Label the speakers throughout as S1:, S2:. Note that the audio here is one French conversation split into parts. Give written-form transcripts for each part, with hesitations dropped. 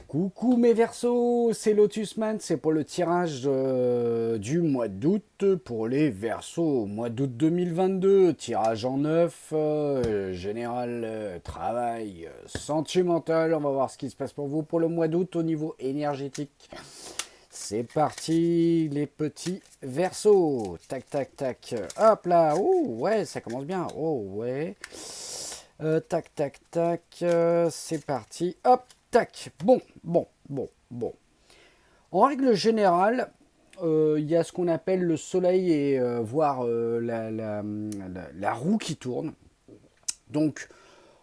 S1: Coucou mes Verseaux, c'est Lotusman, c'est pour le tirage du mois d'août pour les Verseaux. Mois d'août 2022, tirage en neuf, général, travail, sentimental. On va voir ce qui se passe pour vous pour le mois d'août au niveau énergétique. C'est parti les petits Verseaux. Tac tac tac, hop là, oh ouais, ça commence bien, oh ouais. Tac tac tac, c'est parti, hop. Tac, bon. En règle générale, il y a ce qu'on appelle le soleil et voire la roue qui tourne. Donc,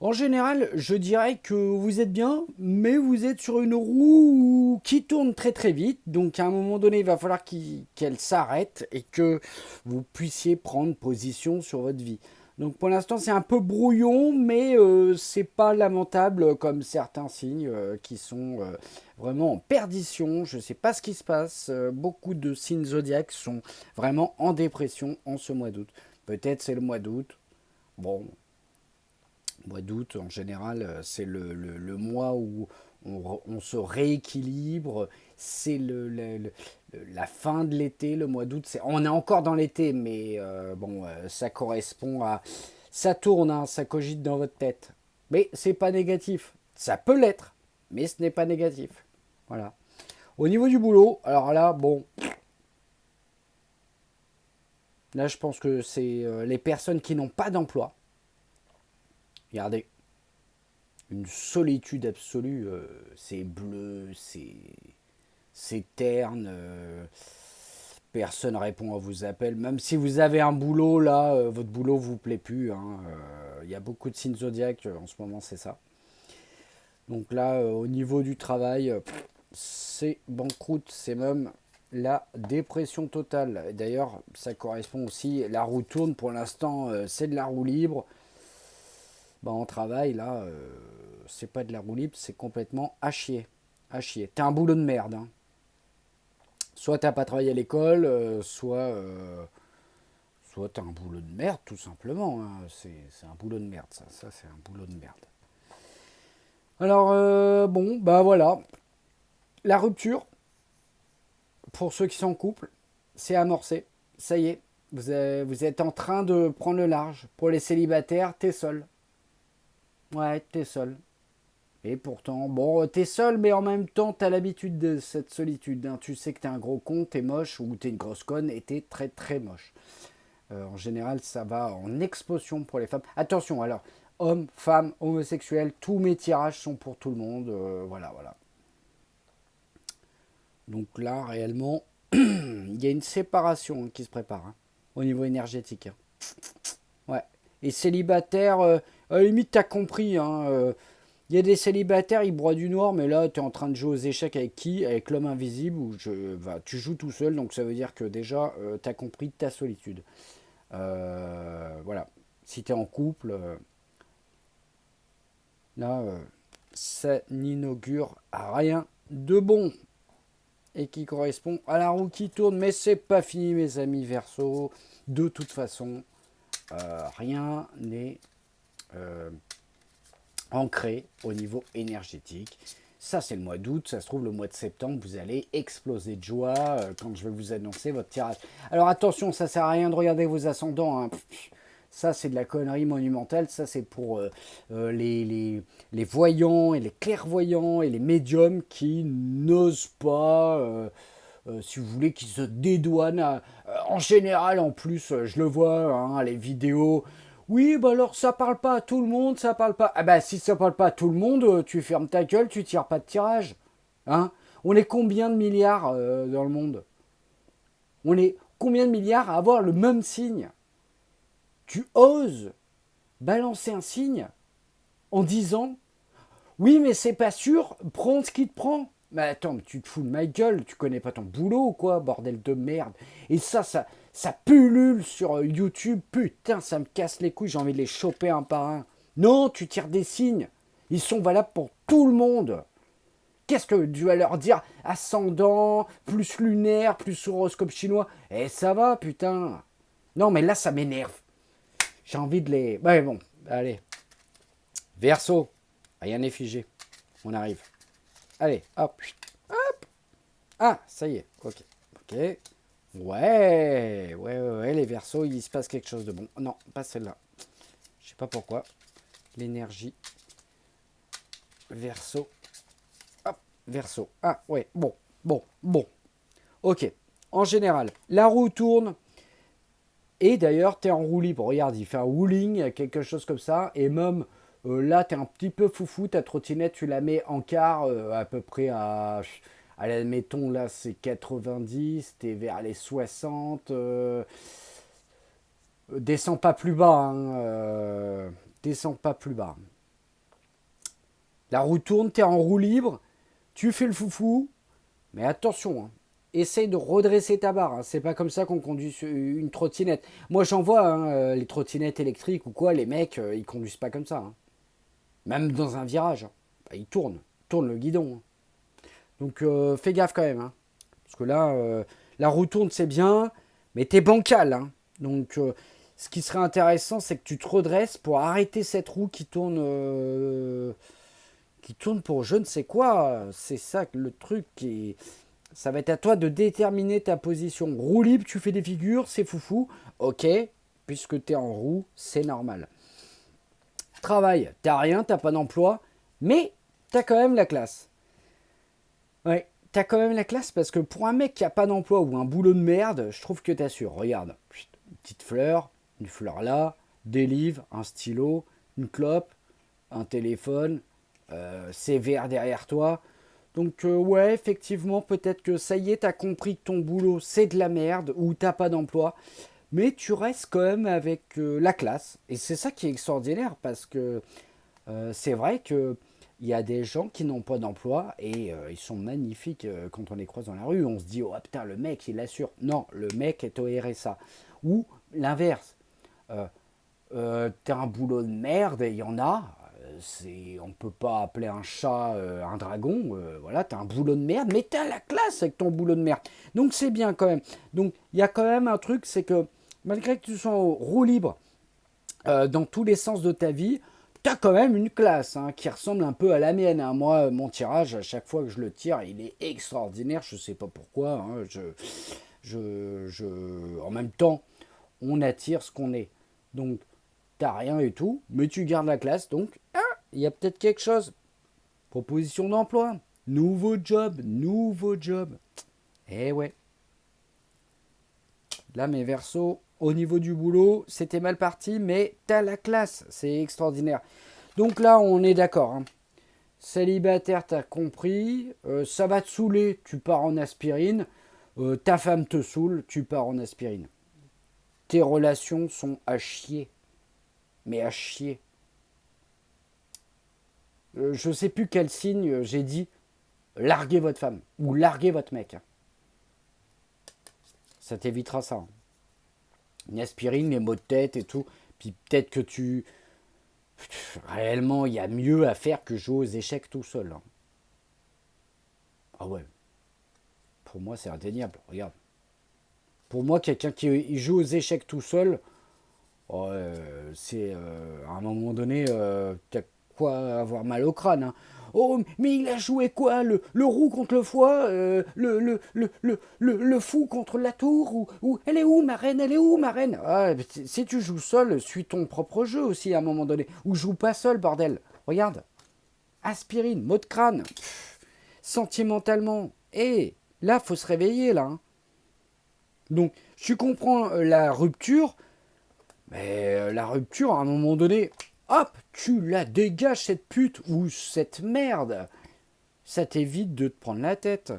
S1: en général, je dirais que vous êtes bien, mais vous êtes sur une roue qui tourne très très vite. Donc, à un moment donné, il va falloir qu'elle s'arrête et que vous puissiez prendre position sur votre vie. Donc pour l'instant c'est un peu brouillon, mais c'est pas lamentable comme certains signes qui sont vraiment en perdition. Je sais pas ce qui se passe. Beaucoup de signes zodiaques sont vraiment en dépression en ce mois d'août. Peut-être c'est le mois d'août. Bon, mois d'août en général c'est le mois où on se rééquilibre. C'est la fin de l'été, le mois d'août. On est encore dans l'été, mais ça correspond à... Ça tourne, hein, ça cogite dans votre tête. Mais c'est pas négatif. Ça peut l'être, mais ce n'est pas négatif. Voilà. Au niveau du boulot, alors là, bon... Là, je pense que c'est les personnes qui n'ont pas d'emploi. Regardez. Une solitude absolue. C'est bleu, c'est terne, personne répond à vos appels. Même si vous avez un boulot, là, votre boulot vous plaît plus. Il y a beaucoup de signes zodiaques en ce moment, c'est ça. Donc là, au niveau du travail, c'est banqueroute, c'est même la dépression totale. D'ailleurs, ça correspond aussi, la roue tourne pour l'instant, c'est de la roue libre. En travail, là, c'est pas de la roue libre, c'est complètement à chier. À chier. T'as un boulot de merde, hein. Soit t'as pas travaillé à l'école, soit t'as un boulot de merde, tout simplement. Hein. C'est un boulot de merde, ça. Ça, c'est un boulot de merde. Alors, voilà. La rupture, pour ceux qui sont en couple, c'est amorcé. Ça y est, vous êtes en train de prendre le large. Pour les célibataires, t'es seul. Ouais, t'es seul. Et pourtant, t'es seul, mais en même temps, t'as l'habitude de cette solitude. Hein. Tu sais que t'es un gros con, t'es moche, ou t'es une grosse conne, et t'es très très moche. En général, ça va en explosion pour les femmes. Attention, alors, hommes, femmes, homosexuels, tous mes tirages sont pour tout le monde. Voilà. Donc là, réellement, il y a une séparation qui se prépare, hein, au niveau énergétique. Hein. Ouais. Et célibataire, à la limite, t'as compris, hein. Il y a des célibataires, ils broient du noir, mais là, tu es en train de jouer aux échecs avec qui? Avec l'homme invisible, où tu joues tout seul, donc ça veut dire que déjà, tu as compris ta solitude. Voilà. Si tu es en couple, là, ça n'inaugure à rien de bon. Et qui correspond à la roue qui tourne, mais c'est pas fini, mes amis Verseau. De toute façon, rien n'est... ancré au niveau énergétique. Ça, c'est le mois d'août. Ça se trouve, le mois de septembre, vous allez exploser de joie quand je vais vous annoncer votre tirage. Alors attention, ça sert à rien de regarder vos ascendants. Hein. Ça, c'est de la connerie monumentale. Ça, c'est pour les voyants et les clairvoyants et les médiums qui n'osent pas... si vous voulez, qui se dédouanent. En général, en plus, je le vois, hein, les vidéos. Oui, alors ça parle pas à tout le monde, ça parle pas. Ah bah si ça parle pas à tout le monde, tu fermes ta gueule, tu tires pas de tirage. Hein? On est combien de milliards dans le monde? On est combien de milliards à avoir le même signe? Tu oses balancer un signe en disant oui mais c'est pas sûr, prends ce qui te prend. Mais attends, mais tu te fous de ma gueule, tu connais pas ton boulot ou quoi, bordel de merde. Et ça pullule sur YouTube, putain, ça me casse les couilles, j'ai envie de les choper un par un. Non, tu tires des signes, ils sont valables pour tout le monde. qu'est-ce que tu vas leur dire? Ascendant, plus lunaire, plus horoscope chinois. Eh, ça va, putain. Non, mais là, ça m'énerve. J'ai envie de les... Ouais, bon, allez. Verseau, rien n'est figé. On arrive. Allez, hop. Hop. Ah, ça y est, ok. Ok. Ouais, les Verseaux, il se passe quelque chose de bon. Non, pas celle-là. Je sais pas pourquoi. L'énergie. Verseau. Hop, Verseau. Ah, ouais, bon. Ok. En général, la roue tourne. Et d'ailleurs, tu es en roue libre. Regarde, il fait un wheeling, quelque chose comme ça. Et même là, tu es un petit peu foufou. Ta trottinette, tu la mets en quart à peu près à... Admettons, là, c'est 90. Tu es vers les 60. Descends pas plus bas. Hein, descends pas plus bas. La roue tourne, tu es en roue libre. Tu fais le foufou. Mais attention, hein. Essaye de redresser ta barre. Hein. C'est pas comme ça qu'on conduit une trottinette. Moi, j'en vois hein, les trottinettes électriques ou quoi. Les mecs, ils conduisent pas comme ça. Hein. Même dans un virage. Hein. Bah, ils tournent le guidon. Hein. Donc, fais gaffe quand même. Hein. Parce que là, la roue tourne, c'est bien, mais t'es bancal. Hein. Donc, ce qui serait intéressant, c'est que tu te redresses pour arrêter cette roue qui tourne pour je ne sais quoi. C'est ça le truc qui est... Ça va être à toi de déterminer ta position. Roue libre, tu fais des figures, c'est foufou. Ok, puisque tu es en roue, c'est normal. Travail, t'as rien, t'as pas d'emploi, mais t'as quand même la classe. Ouais, t'as quand même la classe parce que pour un mec qui a pas d'emploi ou un boulot de merde, je trouve que t'assures. Regarde, une petite fleur, une fleur là, des livres, un stylo, une clope, un téléphone, sévère derrière toi. Donc ouais, effectivement, peut-être que ça y est, t'as compris que ton boulot c'est de la merde ou t'as pas d'emploi, mais tu restes quand même avec la classe. Et c'est ça qui est extraordinaire parce que c'est vrai que il y a des gens qui n'ont pas d'emploi et ils sont magnifiques quand on les croise dans la rue. On se dit oh putain le mec il assure. Non, le mec est au RSA. Ou l'inverse. Euh, T'as un boulot de merde, il y en a. On peut pas appeler un chat un dragon. Voilà, t'as un boulot de merde, mais t'as la classe avec ton boulot de merde. Donc c'est bien quand même. Donc il y a quand même un truc, c'est que malgré que tu sois en roue libre dans tous les sens de ta vie, t'as quand même une classe hein, qui ressemble un peu à la mienne. Hein. Moi, mon tirage, à chaque fois que je le tire, il est extraordinaire. Je sais pas pourquoi. Hein. En même temps, on attire ce qu'on est. Donc t'as rien et tout, mais tu gardes la classe, donc il y a peut-être quelque chose. Proposition d'emploi, nouveau job. Eh ouais. Là, mes versos, au niveau du boulot, c'était mal parti, mais t'as la classe, c'est extraordinaire. Donc là, on est d'accord. Hein. Célibataire, t'as compris. Ça va te saouler, tu pars en aspirine. Ta femme te saoule, tu pars en aspirine. Tes relations sont à chier. Mais à chier. Je sais plus quel signe j'ai dit larguez votre femme ou larguez votre mec. Ça t'évitera ça. Hein. Une aspirine, les maux de tête et tout. Puis peut-être que tu... Réellement, il y a mieux à faire que jouer aux échecs tout seul. Hein. Ah ouais. Pour moi, c'est indéniable. Regarde. Pour moi, quelqu'un qui joue aux échecs tout seul, c'est à un moment donné, t'as quoi avoir mal au crâne. Hein. Oh, mais il a joué quoi le roux contre le foie le fou contre la tour ou elle est où ma reine? Elle est où ma reine ah, si tu joues seul, suis ton propre jeu aussi à un moment donné. Ou joue pas seul, bordel. Regarde. Aspirine, maux de crâne. Pff, sentimentalement. Et là, faut se réveiller, là. Hein. Donc, tu comprends la rupture, mais la rupture, à un moment donné, hop, tu la dégages cette pute ou cette merde. Ça t'évite de te prendre la tête.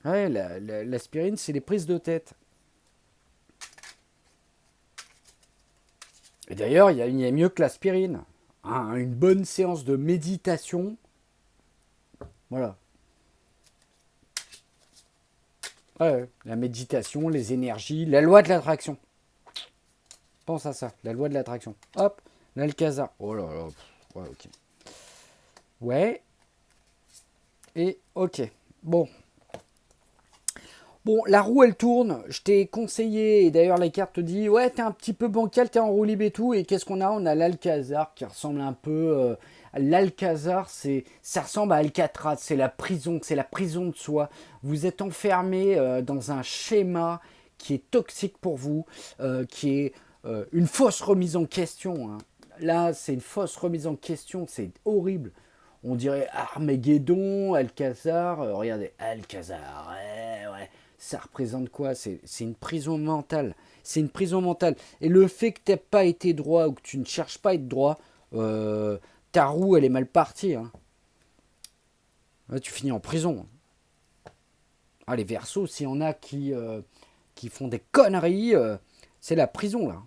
S1: Ouais, l'aspirine, c'est les prises de tête. Et d'ailleurs, il y a mieux que l'aspirine. Hein, une bonne séance de méditation. Voilà. Ouais, la méditation, les énergies, la loi de l'attraction. Pense à ça, la loi de l'attraction. Hop, l'Alcazar. Oh là là. Ouais, ok. Ouais. Et ok. Bon. Bon, la roue elle tourne, je t'ai conseillé, et d'ailleurs la carte te dit ouais t'es un petit peu bancal, t'es en roue libre et tout, et qu'est-ce qu'on a? On a l'Alcazar qui ressemble un peu... l'Alcazar, ça ressemble à Alcatraz, c'est la prison de soi. Vous êtes enfermé dans un schéma qui est toxique pour vous, qui est une fausse remise en question. Hein. Là c'est une fausse remise en question, c'est horrible. On dirait Armageddon, Alcazar, regardez, Alcazar, ouais. Ça représente quoi? C'est une prison mentale. C'est une prison mentale. Et le fait que tu n'aies pas été droit ou que tu ne cherches pas à être droit, ta roue, elle est mal partie. Hein. Là, tu finis en prison. Ah, les Verseaux, s'il y en a qui font des conneries, c'est la prison, là.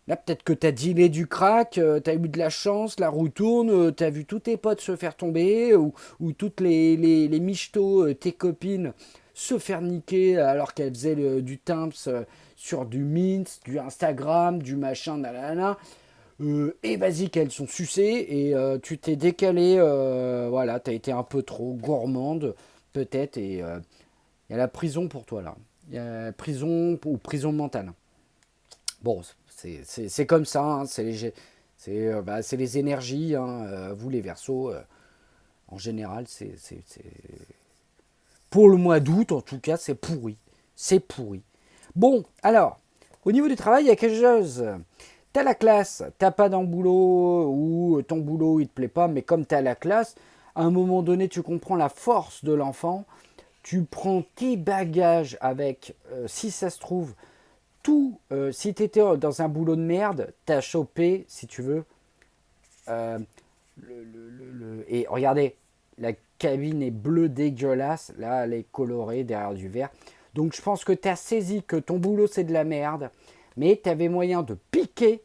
S1: Là, peut-être que t'as dealé du crack, t'as eu de la chance, la roue tourne, t'as vu tous tes potes se faire tomber, ou toutes les michtos, tes copines, se faire niquer alors qu'elles faisaient du Timps sur du Mint, du Instagram, du machin, nanana. Et vas-y qu'elles sont sucées, et tu t'es décalé, voilà, t'as été un peu trop gourmande, peut-être, et il y a la prison pour toi, là. Il y a prison ou prison mentale. Bon, c'est comme ça, hein, c'est les énergies, hein, vous les Verseaux, en général, pour le mois d'août, en tout cas, c'est pourri. C'est pourri. Bon, alors, au niveau du travail, il y a quelque chose. T'as la classe, t'as pas d'un boulot, ou ton boulot, il te plaît pas, mais comme t'as la classe, à un moment donné, tu comprends la force de l'enfant, tu prends tes bagages avec, si ça se trouve, tout, si tu étais dans un boulot de merde, tu as chopé, si tu veux, euh, et regardez, la cabine est bleue dégueulasse, là elle est colorée derrière du vert. Donc je pense que tu as saisi que ton boulot c'est de la merde, mais tu avais moyen de piquer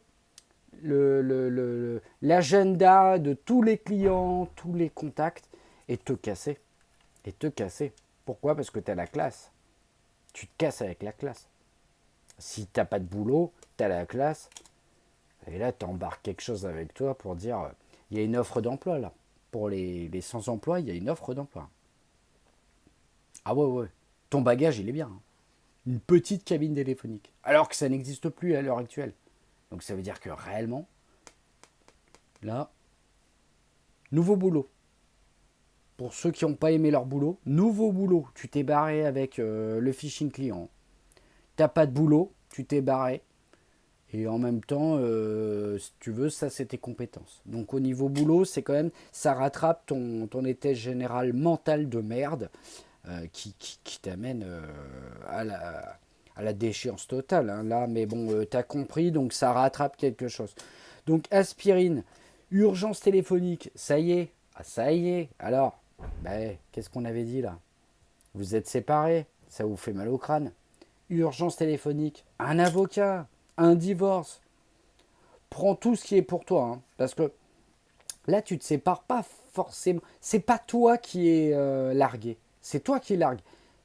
S1: l'agenda de tous les clients, tous les contacts, et te casser. Et te casser. Pourquoi? Parce que tu as la classe. Tu te casses avec la classe. Si t'as pas de boulot, t'as la classe, et là t'embarques quelque chose avec toi pour dire il y a une offre d'emploi là. Pour les sans-emploi, il y a une offre d'emploi. Ah ouais, ouais. Ton bagage, il est bien. Hein. Une petite cabine téléphonique. Alors que ça n'existe plus à l'heure actuelle. Donc ça veut dire que réellement, là, nouveau boulot. Pour ceux qui n'ont pas aimé leur boulot, nouveau boulot. Tu t'es barré avec le phishing client. T'as pas de boulot, tu t'es barré. Et en même temps, si tu veux, ça c'est tes compétences. Donc au niveau boulot, c'est quand même, ça rattrape ton état général mental de merde qui t'amène à la déchéance totale. Hein, là, mais bon, t'as compris, donc ça rattrape quelque chose. Donc aspirine, urgence téléphonique, ça y est. Ah, ça y est. Alors, ben, qu'est-ce qu'on avait dit là? Vous êtes séparés, ça vous fait mal au crâne. Urgence téléphonique, un avocat, un divorce. Prends tout ce qui est pour toi. Hein, parce que là, tu ne te sépares pas forcément. C'est pas toi qui es largué. C'est toi qui es largué.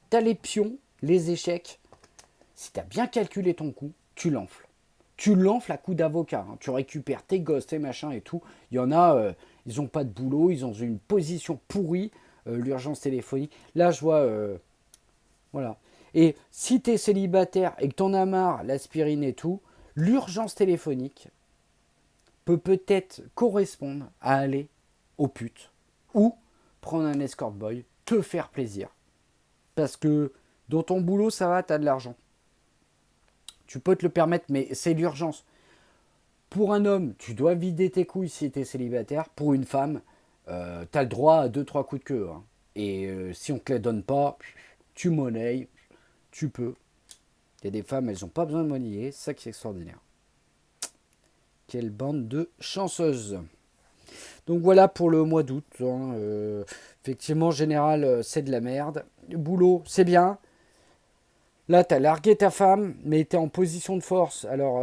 S1: Tu as les pions, les échecs. Si tu as bien calculé ton coup, tu l'enfles. Tu l'enfles à coup d'avocat. Hein. Tu récupères tes gosses, tes machins et tout. Il y en a, ils n'ont pas de boulot, ils ont une position pourrie. L'urgence téléphonique. Là, je vois. Voilà. Et si tu es célibataire et que tu en as marre, l'aspirine et tout, l'urgence téléphonique peut peut-être correspondre à aller aux putes ou prendre un escort boy, te faire plaisir. Parce que dans ton boulot, ça va, tu as de l'argent. Tu peux te le permettre, mais c'est l'urgence. Pour un homme, tu dois vider tes couilles si tu es célibataire. Pour une femme, tu as le droit à 2-3 coups de queue. Hein. Et si on ne te les donne pas, tu monnaies, tu peux. Il y a des femmes, elles n'ont pas besoin de monnayer, c'est ça qui est extraordinaire. Quelle bande de chanceuses. Donc voilà pour le mois d'août. Hein. Effectivement, en général, c'est de la merde. Le boulot, c'est bien. Là, tu as largué ta femme, mais tu es en position de force. Alors,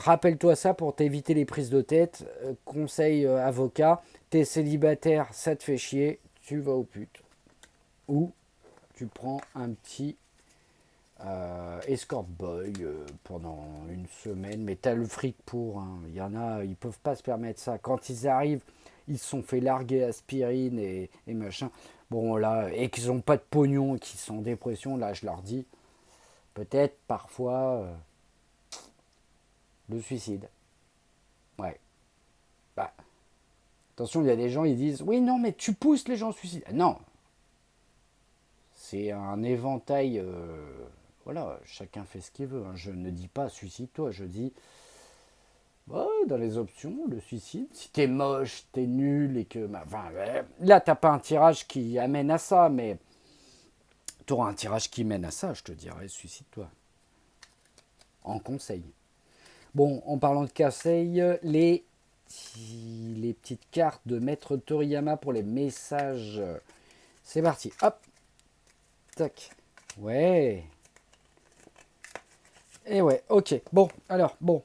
S1: rappelle-toi ça pour t'éviter les prises de tête. Conseil avocat, tu es célibataire, ça te fait chier, tu vas aux putes. Ou tu prends un petit escort boy pendant une semaine, mais t'as le fric pour. Hein. Il y en a, ils peuvent pas se permettre ça. Quand ils arrivent, ils se sont fait larguer aspirine et machin. Bon, là, et qu'ils n'ont pas de pognon et qu'ils sont en dépression, là, je leur dis, peut-être parfois le suicide. Ouais. Bah, attention, il y a des gens, ils disent, oui, non, mais tu pousses les gens au suicide. Non, c'est un éventail. Voilà, chacun fait ce qu'il veut. Hein. Je ne dis pas suicide-toi, je dis ouais, dans les options, le suicide. Si t'es moche, t'es nul et que. Enfin, là, t'as pas un tirage qui amène à ça, mais t'auras un tirage qui mène à ça, je te dirais, suicide-toi. En conseil. Bon, en parlant de conseil, les petites cartes de Maître Toriyama pour les messages. C'est parti, hop, tac. Ouais. Et ouais, ok. Bon, alors, bon.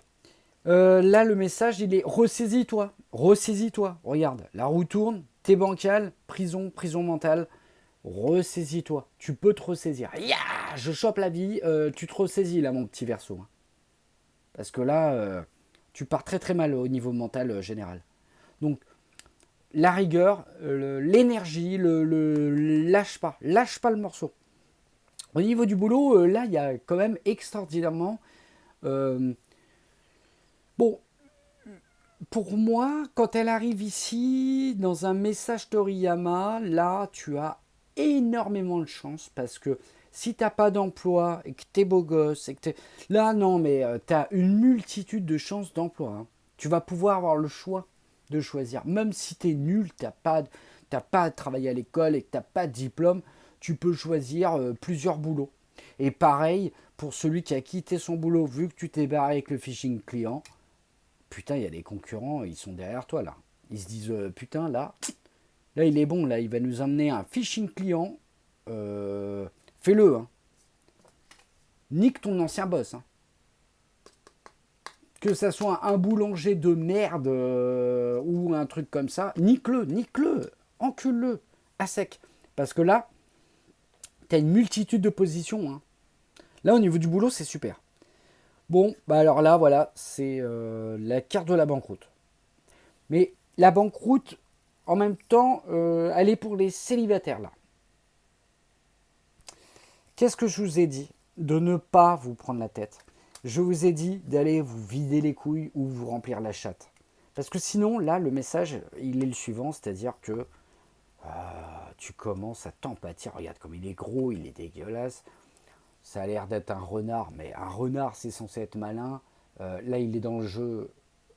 S1: Là, le message, il est ressaisis-toi. Ressaisis-toi. Regarde, la roue tourne, t'es bancal, prison, prison mentale. Ressaisis-toi. Tu peux te ressaisir. Ya, je chope la vie. Tu te ressaisis, là, mon petit verso. Parce que là, tu pars très très mal au niveau mental général. Donc, la rigueur, l'énergie, lâche pas. Lâche pas le morceau. Au niveau du boulot, là, il y a quand même extraordinairement. Bon, pour moi, quand elle arrive ici, dans un message Toriyama, là, tu as énormément de chance parce que si t'as pas d'emploi et que t'es beau gosse et que t'es... Là, non, mais t'as une multitude de chances d'emploi. Hein. Tu vas pouvoir avoir le choix de choisir. Même si t'es nul, t'as pas travaillé à l'école et que t'as pas de diplôme, tu peux choisir plusieurs boulots. Et pareil, pour celui qui a quitté son boulot, vu que tu t'es barré avec le phishing client, putain, il y a des concurrents, ils sont derrière toi là. Ils se disent, putain, là, il est bon, là, il va nous amener un phishing client. Fais-le, hein. Nique ton ancien boss. Hein. Que ça soit un boulanger de merde ou un truc comme ça, nique-le, encule-le, à sec. Parce que là, t'as une multitude de positions. Hein. Là, au niveau du boulot, c'est super. Bon, bah alors là, voilà, c'est la carte de la banqueroute. Mais la banqueroute, en même temps, elle est pour les célibataires, là. Qu'est-ce que je vous ai dit? De ne pas vous prendre la tête. Je vous ai dit d'aller vous vider les couilles ou vous remplir la chatte. Parce que sinon, là, le message, il est le suivant, c'est-à-dire que tu commences à t'empâtir. Regarde comme il est gros, il est dégueulasse. Ça a l'air d'être un renard, mais un renard, c'est censé être malin. Là, il est dans le jeu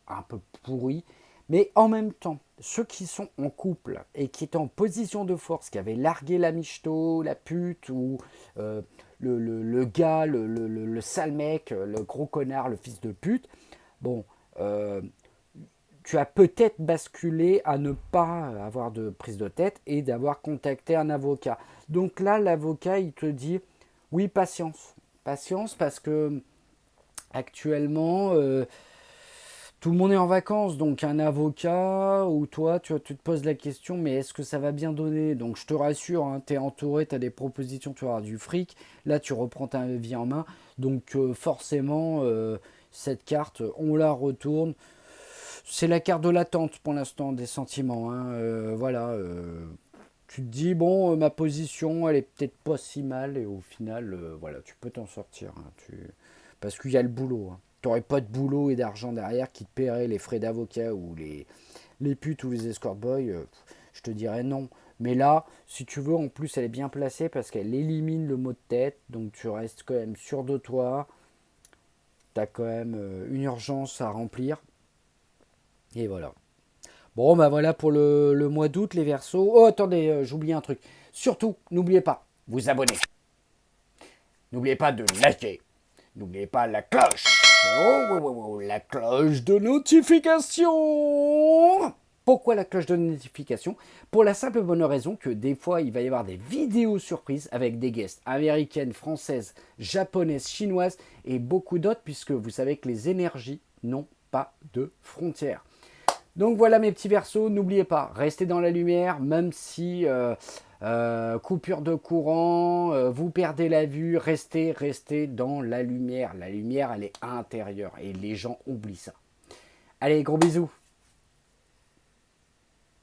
S1: un peu pourri. Mais en même temps, ceux qui sont en couple et qui étaient en position de force, qui avaient largué la michto, la pute, ou le gars, le sale mec, le gros connard, le fils de pute, bon, tu as peut-être basculé à ne pas avoir de prise de tête et d'avoir contacté un avocat. Donc là, l'avocat, il te dit, oui, patience. Patience parce que actuellement, tout le monde est en vacances, donc un avocat ou toi, tu te poses la question, mais est-ce que ça va bien donner? Donc je te rassure, hein, tu es entouré, tu as des propositions, tu vas avoir du fric. Là, tu reprends ta vie en main. Donc forcément, cette carte, on la retourne. C'est la carte de l'attente pour l'instant des sentiments. Hein. Voilà. Tu te dis, bon, ma position, elle est peut-être pas si mal. Et au final, voilà, tu peux t'en sortir. Hein, parce qu'il y a le boulot. Hein. Tu n'aurais pas de boulot et d'argent derrière qui te paierait les frais d'avocat ou les putes ou les escort boys. Je te dirais non. Mais là, si tu veux, en plus, elle est bien placée parce qu'elle élimine le mot de tête. Donc tu restes quand même sûr de toi. Tu as quand même une urgence à remplir. Et voilà. Bon, bah voilà pour le mois d'août, les Verseaux. Oh, attendez, j'oublie un truc. Surtout, n'oubliez pas, vous abonner. N'oubliez pas de liker. N'oubliez pas la cloche. Oh, la cloche de notification. Pourquoi la cloche de notification? Pour la simple et bonne raison que des fois, il va y avoir des vidéos surprises avec des guests américaines, françaises, japonaises, chinoises et beaucoup d'autres, puisque vous savez que les énergies n'ont pas de frontières. Donc voilà mes petits versos, n'oubliez pas, restez dans la lumière, même si coupure de courant, vous perdez la vue, restez dans la lumière. La lumière, elle est intérieure et les gens oublient ça. Allez, gros bisous.